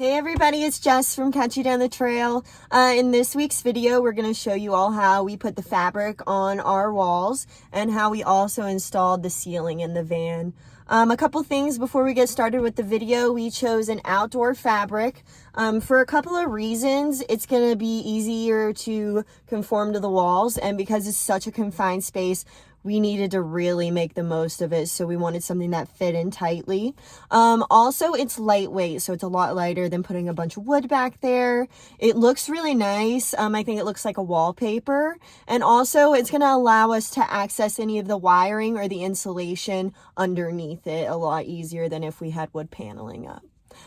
Hey everybody, it's Jess from Catch You Down the Trail. In this week's video, we're going to show you all how we put the fabric on our walls and how we also installed the ceiling in the van. A couple things before we get started with the video. We chose an outdoor fabric for a couple of reasons. It's going to be easier to conform to the walls, and because it's such a confined space, we needed to really make the most of it, so we wanted something that fit in tightly. Also, it's lightweight, so it's a lot lighter than putting a bunch of wood back there. It looks really nice. I think it looks like a wallpaper. And also, it's going to allow us to access any of the wiring or the insulation underneath it a lot easier than if we had wood paneling up.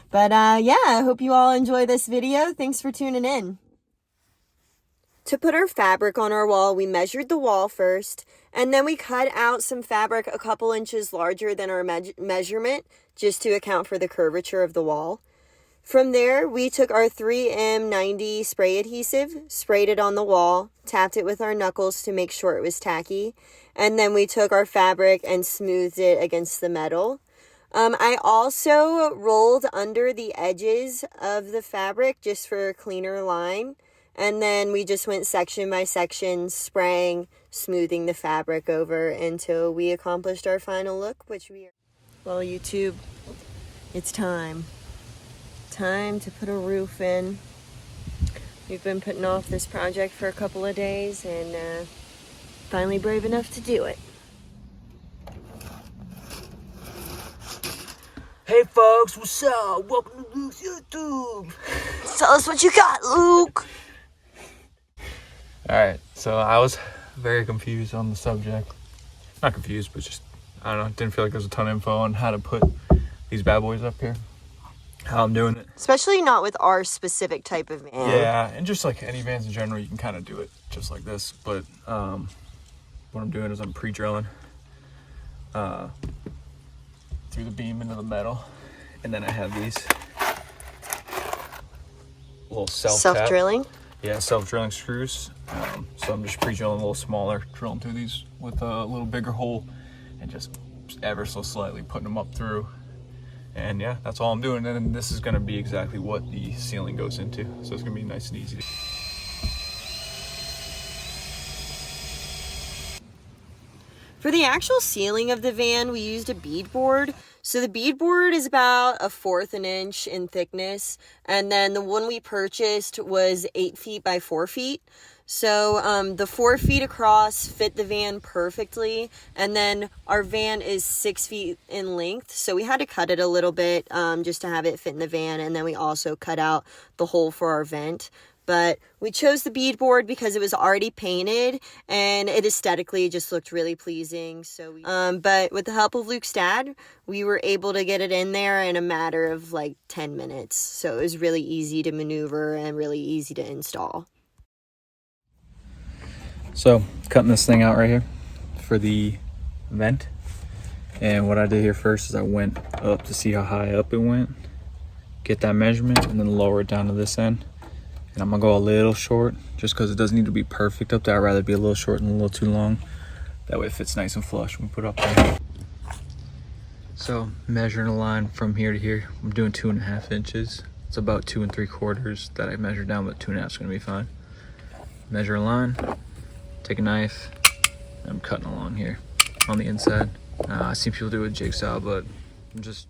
But yeah, I hope you all enjoy this video. Thanks for tuning in. To put our fabric on our wall, we measured the wall first, and then we cut out some fabric a couple inches larger than our measurement, just to account for the curvature of the wall. From there, we took our 3M90 spray adhesive, sprayed it on the wall, tapped it with our knuckles to make sure it was tacky, and then we took our fabric and smoothed it against the metal. I also rolled under the edges of the fabric just for a cleaner line. And then we just went section by section, spraying, smoothing the fabric over until we accomplished our final look, which we are. Well, YouTube, it's time. Time to put a roof in. We've been putting off this project for a couple of days and finally brave enough to do it. Hey folks, what's up? Welcome to Luke's YouTube. Tell us what you got, Luke. Alright, so I was very confused on the subject. Not confused, but just, I don't know, didn't feel like there was a ton of info on how to put these bad boys up here. How I'm doing it. Especially not with our specific type of van. Yeah, and just like any vans in general, you can kind of do it just like this. But what I'm doing is I'm pre-drilling through the beam into the metal. And then I have these little self-drilling? Yeah, self-drilling screws. So I'm just pre-drilling a little smaller, drilling through these with a little bigger hole and just ever so slightly putting them up through. And yeah, that's all I'm doing. And then this is gonna be exactly what the ceiling goes into. So it's gonna be nice and easy. For the actual ceiling of the van, we used a beadboard. So the beadboard is about 1/4 an inch in thickness. And then the one we purchased was 8 feet by 4 feet. So the 4 feet across fit the van perfectly. And then our van is 6 feet in length. So we had to cut it a little bit just to have it fit in the van. And then we also cut out the hole for our vent. But we chose the beadboard because it was already painted and it aesthetically just looked really pleasing. So, but with the help of Luke's dad, we were able to get it in there in a matter of like 10 minutes. So it was really easy to maneuver and really easy to install. So cutting this thing out right here for the vent. And what I did here first is I went up to see how high up it went, get that measurement, and then lower it down to this end. And I'm gonna go a little short just because it doesn't need to be perfect up there. I'd rather be a little short and a little too long. That way it fits nice and flush when we put it up there. So measuring a line from here to here, I'm doing 2.5 inches. It's about 2 3/4 that I measured down, but 2.5 is gonna be fine. Measure a line, take a knife, and I'm cutting along here on the inside. I've seen people do it with jigsaw, but I'm just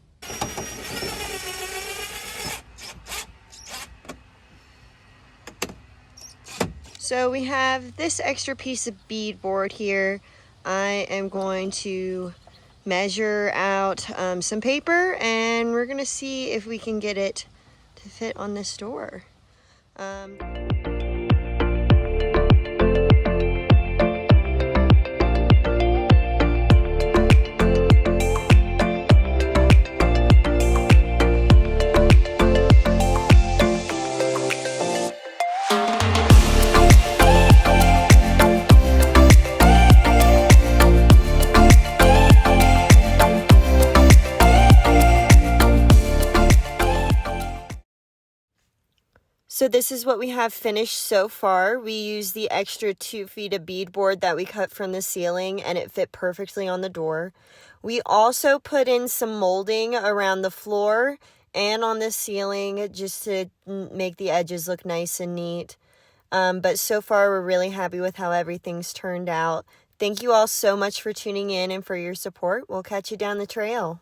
So we have this extra piece of beadboard here. I am going to measure out some paper and we're gonna see if we can get it to fit on this door. So this is what we have finished so far. We used the extra 2 feet of beadboard that we cut from the ceiling and it fit perfectly on the door. We also put in some molding around the floor and on the ceiling just to make the edges look nice and neat. But so far, we're really happy with how everything's turned out. Thank you all so much for tuning in and for your support. We'll catch you down the trail.